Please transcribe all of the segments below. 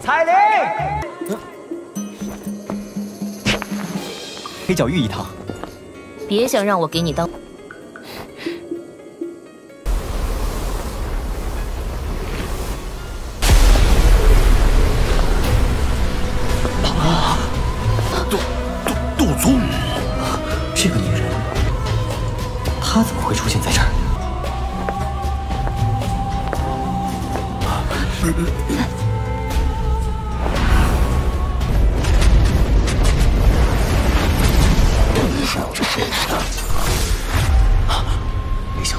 彩铃，黑角玉一趟。别想让我给你当。杜宗，这个女人，她怎么会出现在这儿？没想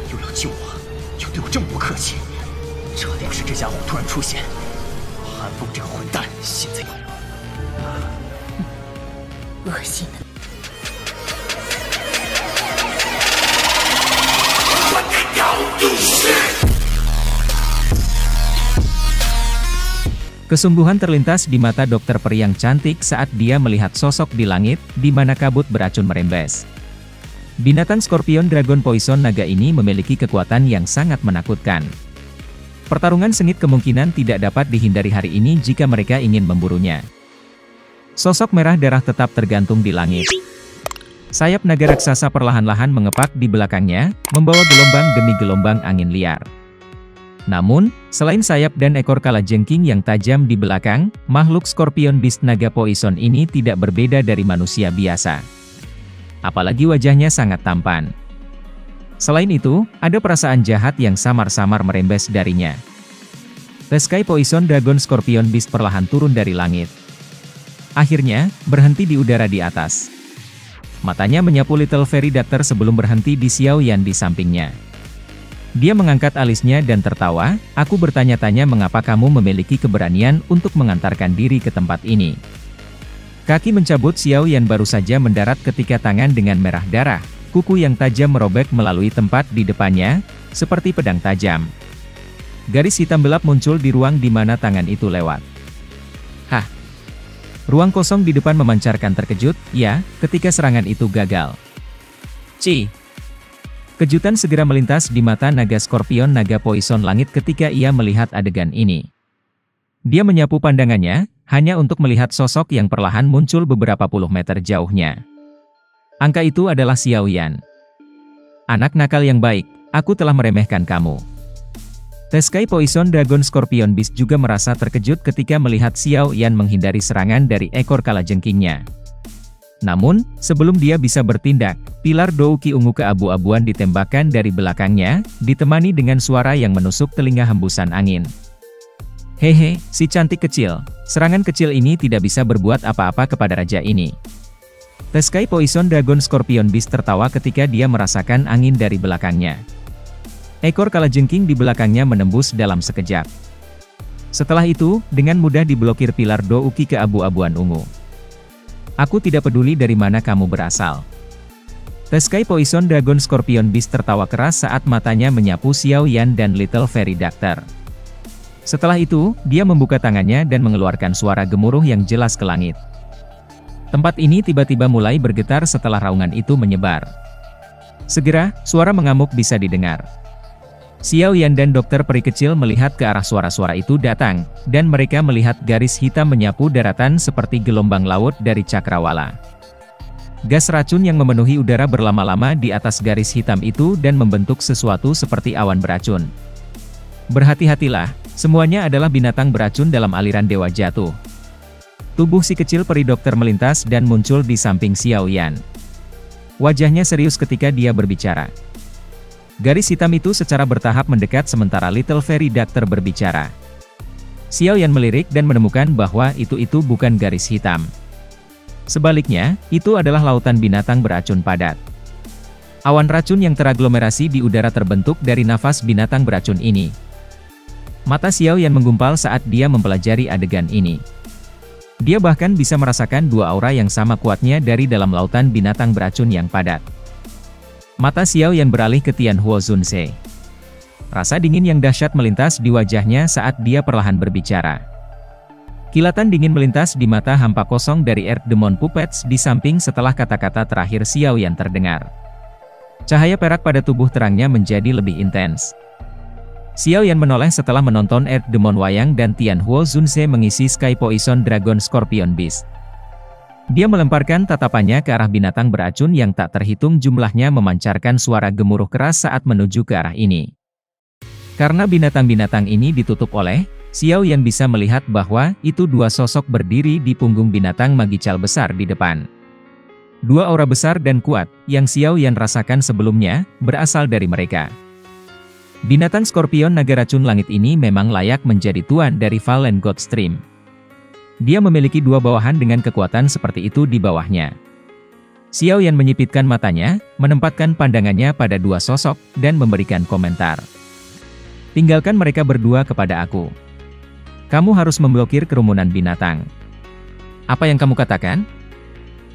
又要救我，又对我这么不客气，这要是这家伙突然出现，韩风这个混蛋现在恶心的。 Kesungguhan terlintas di mata dokter peri yang cantik saat dia melihat sosok di langit, di mana kabut beracun merembes. Binatang Scorpion Dragon Poison naga ini memiliki kekuatan yang sangat menakutkan. Pertarungan sengit kemungkinan tidak dapat dihindari hari ini jika mereka ingin memburunya. Sosok merah darah tetap tergantung di langit. Sayap naga raksasa perlahan-lahan mengepak di belakangnya, membawa gelombang demi gelombang angin liar. Namun, selain sayap dan ekor kalajengking yang tajam di belakang, makhluk Scorpion Beast Naga Poison ini tidak berbeda dari manusia biasa. Apalagi wajahnya sangat tampan. Selain itu, ada perasaan jahat yang samar-samar merembes darinya. The Sky Poison Dragon Scorpion Beast perlahan turun dari langit. Akhirnya, berhenti di udara di atas. Matanya menyapu Little Fairy Doctor sebelum berhenti di Xiao Yan di sampingnya. Dia mengangkat alisnya dan tertawa, "Aku bertanya-tanya mengapa kamu memiliki keberanian untuk mengantarkan diri ke tempat ini." Kaki mencabut Xiao Yan baru saja mendarat ketika tangan dengan merah darah, kuku yang tajam merobek melalui tempat di depannya, seperti pedang tajam. Garis hitam gelap muncul di ruang di mana tangan itu lewat. Hah? Ruang kosong di depan memancarkan terkejut, ya, ketika serangan itu gagal. Ci! Kejutan segera melintas di mata naga Scorpion Naga Poison Langit ketika ia melihat adegan ini. Dia menyapu pandangannya, hanya untuk melihat sosok yang perlahan muncul beberapa puluh meter jauhnya. Angka itu adalah Xiao Yan. "Anak nakal yang baik, aku telah meremehkan kamu." The Sky Poison Dragon Scorpion Beast juga merasa terkejut ketika melihat Xiao Yan menghindari serangan dari ekor kalajengkingnya. Namun, sebelum dia bisa bertindak, pilar Douki ungu keabu-abuan ditembakkan dari belakangnya, ditemani dengan suara yang menusuk telinga hembusan angin. "Hehe, si cantik kecil, serangan kecil ini tidak bisa berbuat apa-apa kepada raja ini." The Sky Poison Dragon Scorpion Beast tertawa ketika dia merasakan angin dari belakangnya. Ekor kalajengking di belakangnya menembus dalam sekejap. Setelah itu, dengan mudah diblokir pilar Douki keabu-abuan ungu. "Aku tidak peduli dari mana kamu berasal." The Sky Poison Dragon Scorpion Beast tertawa keras saat matanya menyapu Xiao Yan dan Little Fairy Doctor. Setelah itu, dia membuka tangannya dan mengeluarkan suara gemuruh yang jelas ke langit. Tempat ini tiba-tiba mulai bergetar setelah raungan itu menyebar. Segera, suara mengamuk bisa didengar. Xiao Yan dan dokter peri kecil melihat ke arah suara-suara itu datang, dan mereka melihat garis hitam menyapu daratan seperti gelombang laut dari cakrawala. Gas racun yang memenuhi udara berlama-lama di atas garis hitam itu dan membentuk sesuatu seperti awan beracun. Berhati-hatilah, semuanya adalah binatang beracun dalam aliran Dewa Jatuh. Tubuh si kecil peri dokter melintas dan muncul di samping Xiao Yan. Wajahnya serius ketika dia berbicara. Garis hitam itu secara bertahap mendekat sementara Little Fairy Doctor berbicara. Xiao Yan melirik dan menemukan bahwa itu bukan garis hitam. Sebaliknya, itu adalah lautan binatang beracun padat. Awan racun yang teraglomerasi di udara terbentuk dari nafas binatang beracun ini. Mata Xiao Yan menggumpal saat dia mempelajari adegan ini. Dia bahkan bisa merasakan dua aura yang sama kuatnya dari dalam lautan binatang beracun yang padat. Mata Xiao Yan beralih ke Tian Huo Zunse. Rasa dingin yang dahsyat melintas di wajahnya saat dia perlahan berbicara. Kilatan dingin melintas di mata hampa kosong dari Earth Demon Puppets di samping setelah kata-kata terakhir Xiao Yan terdengar. Cahaya perak pada tubuh terangnya menjadi lebih intens. Xiao Yan menoleh setelah menonton Earth Demon Wayang dan Tianhuo Zunze mengisi Sky Poison Dragon Scorpion Beast. Dia melemparkan tatapannya ke arah binatang beracun yang tak terhitung jumlahnya memancarkan suara gemuruh keras saat menuju ke arah ini. Karena binatang-binatang ini ditutup oleh, Xiao Yan bisa melihat bahwa itu dua sosok berdiri di punggung binatang magical besar di depan. Dua aura besar dan kuat, yang Xiao Yan rasakan sebelumnya, berasal dari mereka. Binatang Scorpion naga racun langit ini memang layak menjadi tuan dari Fallen God Stream. Dia memiliki dua bawahan dengan kekuatan seperti itu di bawahnya. Xiao Yan menyipitkan matanya, menempatkan pandangannya pada dua sosok, dan memberikan komentar. Tinggalkan mereka berdua kepada aku. Kamu harus memblokir kerumunan binatang. Apa yang kamu katakan?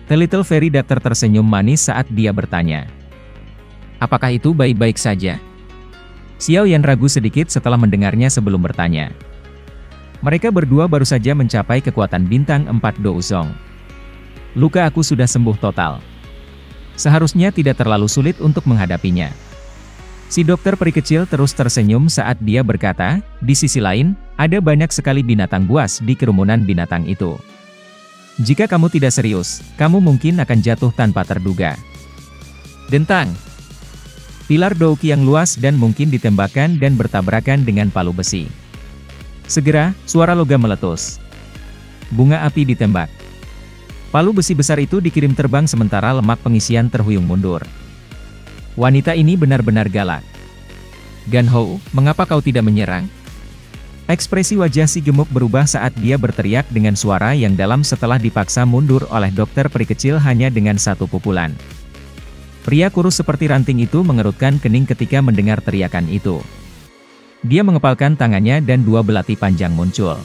The Little Fairy Doctor tersenyum manis saat dia bertanya. Apakah itu baik-baik saja? Xiao Yan ragu sedikit setelah mendengarnya sebelum bertanya. Mereka berdua baru saja mencapai kekuatan bintang 4 Douzong. Luka aku sudah sembuh total. Seharusnya tidak terlalu sulit untuk menghadapinya. Si dokter peri kecil terus tersenyum saat dia berkata, di sisi lain, ada banyak sekali binatang buas di kerumunan binatang itu. Jika kamu tidak serius, kamu mungkin akan jatuh tanpa terduga. Dentang. Pilar Douki yang luas dan mungkin ditembakkan dan bertabrakan dengan palu besi. Segera, suara logam meletus. Bunga api ditembak. Palu besi besar itu dikirim terbang sementara lemak pengisian terhuyung mundur. Wanita ini benar-benar galak. Gan Hou, mengapa kau tidak menyerang? Ekspresi wajah si gemuk berubah saat dia berteriak dengan suara yang dalam setelah dipaksa mundur oleh dokter peri kecil hanya dengan satu pukulan. Pria kurus seperti ranting itu mengerutkan kening ketika mendengar teriakan itu. Dia mengepalkan tangannya dan dua belati panjang muncul.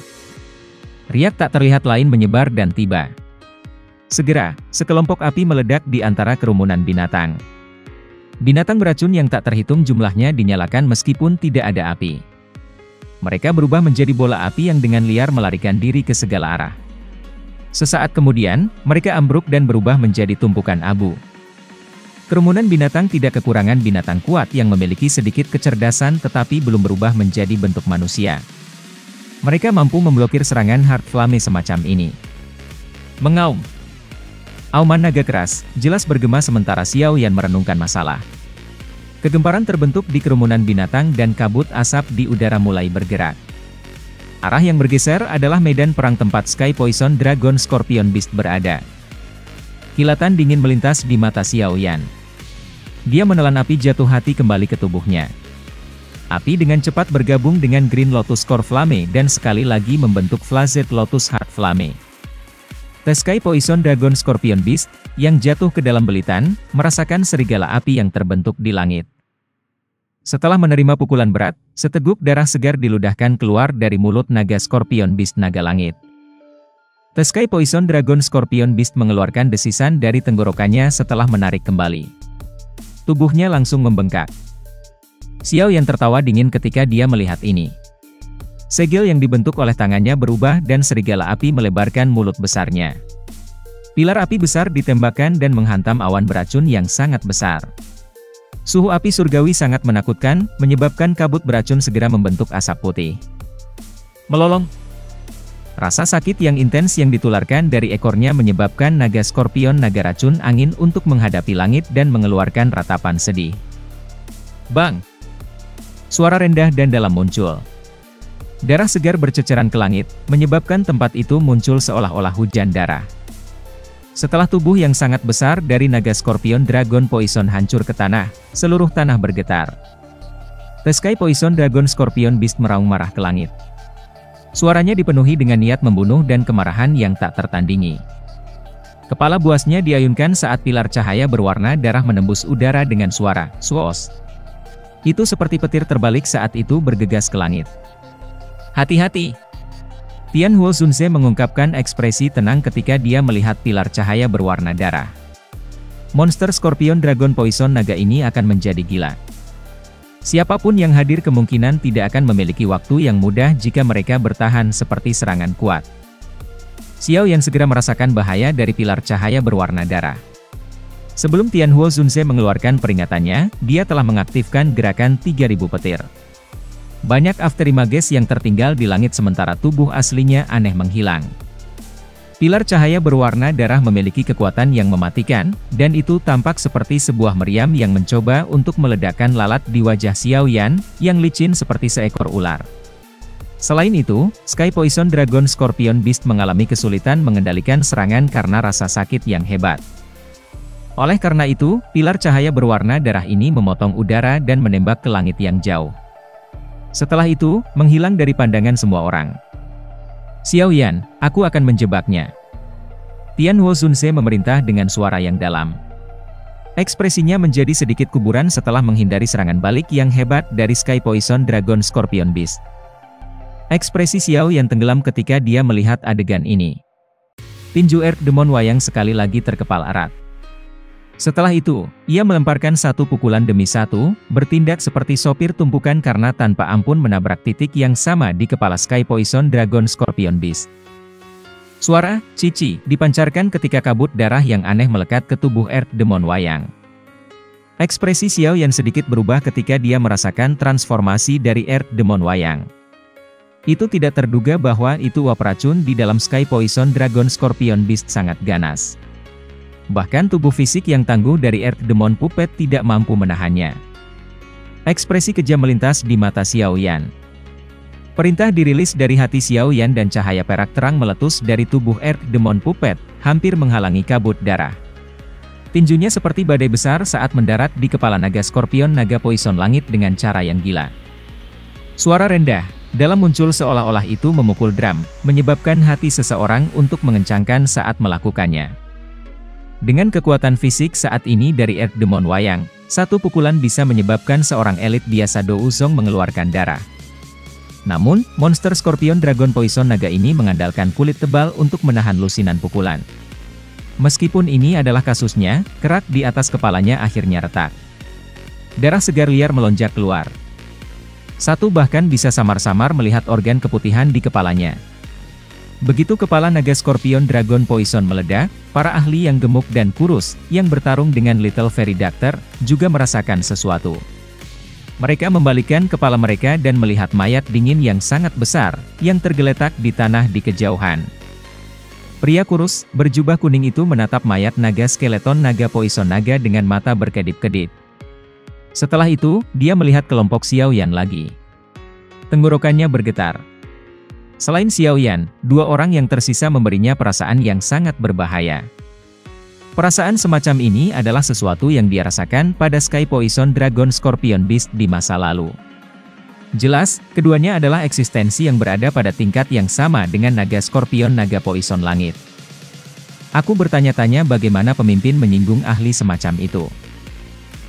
Riak tak terlihat lain menyebar dan tiba. Segera, sekelompok api meledak di antara kerumunan binatang. Binatang beracun yang tak terhitung jumlahnya dinyalakan meskipun tidak ada api. Mereka berubah menjadi bola api yang dengan liar melarikan diri ke segala arah. Sesaat kemudian, mereka ambruk dan berubah menjadi tumpukan abu. Kerumunan binatang tidak kekurangan binatang kuat yang memiliki sedikit kecerdasan tetapi belum berubah menjadi bentuk manusia. Mereka mampu memblokir serangan Heart Flame semacam ini. Mengaum. Auman naga keras, jelas bergema sementara Xiao Yan merenungkan masalah. Kegemparan terbentuk di kerumunan binatang dan kabut asap di udara mulai bergerak. Arah yang bergeser adalah medan perang tempat Sky Poison Dragon Scorpion Beast berada. Kilatan dingin melintas di mata Xiao Yan. Dia menelan api jatuh hati kembali ke tubuhnya. Api dengan cepat bergabung dengan Green Lotus Core Flame dan sekali lagi membentuk Flazed Lotus Heart Flame. The Sky Poison Dragon Scorpion Beast, yang jatuh ke dalam belitan, merasakan serigala api yang terbentuk di langit. Setelah menerima pukulan berat, seteguk darah segar diludahkan keluar dari mulut naga Scorpion Beast naga langit. The Sky Poison Dragon Scorpion Beast mengeluarkan desisan dari tenggorokannya setelah menarik kembali. Tubuhnya langsung membengkak. Xiao Yan tertawa dingin ketika dia melihat ini. Segel yang dibentuk oleh tangannya berubah dan serigala api melebarkan mulut besarnya. Pilar api besar ditembakkan dan menghantam awan beracun yang sangat besar. Suhu api surgawi sangat menakutkan, menyebabkan kabut beracun segera membentuk asap putih. Melolong. Rasa sakit yang intens yang ditularkan dari ekornya menyebabkan naga Scorpion naga racun angin untuk menghadapi langit dan mengeluarkan ratapan sedih. Bang! Suara rendah dan dalam muncul. Darah segar berceceran ke langit, menyebabkan tempat itu muncul seolah-olah hujan darah. Setelah tubuh yang sangat besar dari naga Scorpion Dragon Poison hancur ke tanah, seluruh tanah bergetar. The Sky Poison Dragon Scorpion Beast meraung marah ke langit. Suaranya dipenuhi dengan niat membunuh dan kemarahan yang tak tertandingi. Kepala buasnya diayunkan saat pilar cahaya berwarna darah menembus udara dengan suara "Swoos". Itu seperti petir terbalik saat itu bergegas ke langit. Hati-hati! Tianhuo Zunze mengungkapkan ekspresi tenang ketika dia melihat pilar cahaya berwarna darah. Monster Scorpion Dragon Poison naga ini akan menjadi gila. Siapapun yang hadir kemungkinan tidak akan memiliki waktu yang mudah jika mereka bertahan seperti serangan kuat. Xiao Yan segera merasakan bahaya dari pilar cahaya berwarna darah. Sebelum Tianhuo Zunze mengeluarkan peringatannya, dia telah mengaktifkan gerakan 3000 petir. Banyak afterimages yang tertinggal di langit sementara tubuh aslinya aneh menghilang. Pilar cahaya berwarna darah memiliki kekuatan yang mematikan, dan itu tampak seperti sebuah meriam yang mencoba untuk meledakkan lalat di wajah Xiao Yan, yang licin seperti seekor ular. Selain itu, Sky Poison Dragon Scorpion Beast mengalami kesulitan mengendalikan serangan karena rasa sakit yang hebat. Oleh karena itu, pilar cahaya berwarna darah ini memotong udara dan menembak ke langit yang jauh. Setelah itu, menghilang dari pandangan semua orang. Xiao Yan, aku akan menjebaknya. Tianhuo Zunze memerintah dengan suara yang dalam. Ekspresinya menjadi sedikit kuburan setelah menghindari serangan balik yang hebat dari Sky Poison Dragon Scorpion Beast. Ekspresi Xiao Yan tenggelam ketika dia melihat adegan ini. Tinju Earth Demon Wayang sekali lagi terkepal erat. Setelah itu, ia melemparkan satu pukulan demi satu, bertindak seperti sopir tumpukan karena tanpa ampun menabrak titik yang sama di kepala Sky Poison Dragon Scorpion Beast. Suara "cici" dipancarkan ketika kabut darah yang aneh melekat ke tubuh Earth Demon Wayang. Ekspresi Xiao Yan sedikit berubah ketika dia merasakan transformasi dari Earth Demon Wayang. Itu tidak terduga bahwa itu uap racun di dalam Sky Poison Dragon Scorpion Beast sangat ganas. Bahkan tubuh fisik yang tangguh dari Earth Demon Puppet tidak mampu menahannya. Ekspresi kejam melintas di mata Xiao Yan. Perintah dirilis dari hati Xiao Yan dan cahaya perak terang meletus dari tubuh Earth Demon Puppet, hampir menghalangi kabut darah. Tinjunya seperti badai besar saat mendarat di kepala naga Scorpion Naga Poison Langit dengan cara yang gila. Suara rendah dalam muncul seolah-olah itu memukul drum, menyebabkan hati seseorang untuk mengencangkan saat melakukannya. Dengan kekuatan fisik saat ini dari Earth Demon Wayang, satu pukulan bisa menyebabkan seorang elit biasa Do Uzong mengeluarkan darah. Namun, monster Scorpion Dragon Poison Naga ini mengandalkan kulit tebal untuk menahan lusinan pukulan. Meskipun ini adalah kasusnya, kerak di atas kepalanya akhirnya retak. Darah segar liar melonjak keluar. Satu bahkan bisa samar-samar melihat organ keputihan di kepalanya. Begitu kepala naga Scorpion Dragon Poison meledak, para ahli yang gemuk dan kurus, yang bertarung dengan Little Fairy Doctor, juga merasakan sesuatu. Mereka membalikkan kepala mereka dan melihat mayat dingin yang sangat besar, yang tergeletak di tanah di kejauhan. Pria kurus, berjubah kuning itu menatap mayat naga skeleton naga Poison Naga dengan mata berkedip-kedip. Setelah itu, dia melihat kelompok Xiao Yan lagi. Tenggorokannya bergetar. Selain Xiao Yan, dua orang yang tersisa memberinya perasaan yang sangat berbahaya. Perasaan semacam ini adalah sesuatu yang dia rasakan pada Sky Poison Dragon Scorpion Beast di masa lalu. Jelas, keduanya adalah eksistensi yang berada pada tingkat yang sama dengan naga Scorpion Naga Poison Langit. Aku bertanya-tanya bagaimana pemimpin menyinggung ahli semacam itu.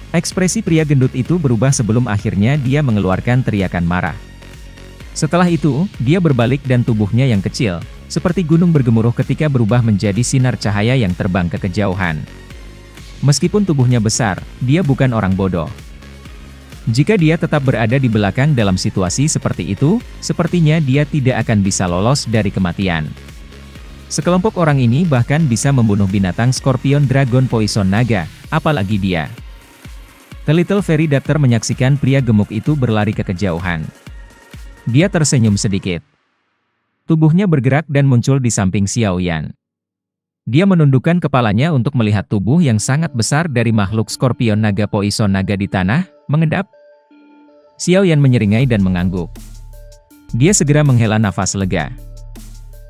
Ekspresi pria gendut itu berubah sebelum akhirnya dia mengeluarkan teriakan marah. Setelah itu, dia berbalik dan tubuhnya yang kecil, seperti gunung bergemuruh ketika berubah menjadi sinar cahaya yang terbang ke kejauhan. Meskipun tubuhnya besar, dia bukan orang bodoh. Jika dia tetap berada di belakang dalam situasi seperti itu, sepertinya dia tidak akan bisa lolos dari kematian. Sekelompok orang ini bahkan bisa membunuh binatang Scorpion Dragon Poison Naga, apalagi dia. The Little Fairy Doctor menyaksikan pria gemuk itu berlari ke kejauhan. Dia tersenyum sedikit. Tubuhnya bergerak dan muncul di samping Xiao Yan. Dia menundukkan kepalanya untuk melihat tubuh yang sangat besar dari makhluk Scorpion Naga Poison Naga di tanah, mengedap. Xiao Yan menyeringai dan mengangguk. Dia segera menghela nafas lega.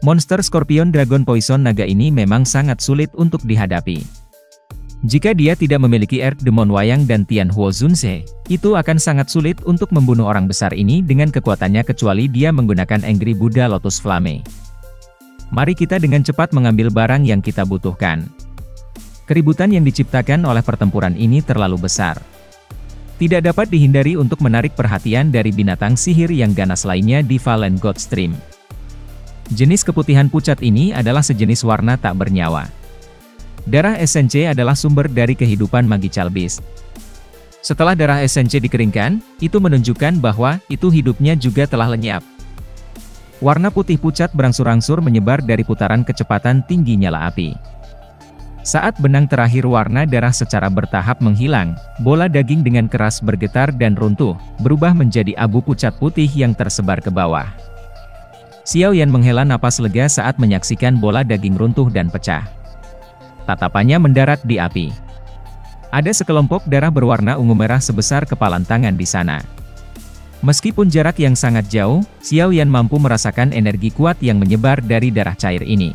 Monster Scorpion Dragon Poison Naga ini memang sangat sulit untuk dihadapi. Jika dia tidak memiliki Earth Demon Wayang dan Tianhuo Zunze, itu akan sangat sulit untuk membunuh orang besar ini dengan kekuatannya kecuali dia menggunakan Angry Buddha Lotus Flame. Mari kita dengan cepat mengambil barang yang kita butuhkan. Keributan yang diciptakan oleh pertempuran ini terlalu besar. Tidak dapat dihindari untuk menarik perhatian dari binatang sihir yang ganas lainnya di Fallen God Stream. Jenis keputihan pucat ini adalah sejenis warna tak bernyawa. Darah SNC adalah sumber dari kehidupan Magical Beast. Setelah darah SNC dikeringkan, itu menunjukkan bahwa itu hidupnya juga telah lenyap. Warna putih pucat berangsur-angsur menyebar dari putaran kecepatan tinggi nyala api. Saat benang terakhir warna darah secara bertahap menghilang, bola daging dengan keras bergetar dan runtuh, berubah menjadi abu pucat putih yang tersebar ke bawah. Xiao Yan menghela napas lega saat menyaksikan bola daging runtuh dan pecah. Tatapannya mendarat di api. Ada sekelompok darah berwarna ungu merah sebesar kepalan tangan di sana. Meskipun jarak yang sangat jauh, Xiao Yan mampu merasakan energi kuat yang menyebar dari darah cair ini.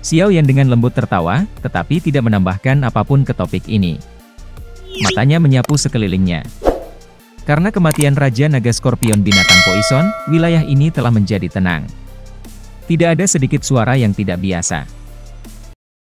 Xiao Yan dengan lembut tertawa, tetapi tidak menambahkan apapun ke topik ini. Matanya menyapu sekelilingnya. Karena kematian Raja Naga Skorpion binatang Poison, wilayah ini telah menjadi tenang. Tidak ada sedikit suara yang tidak biasa.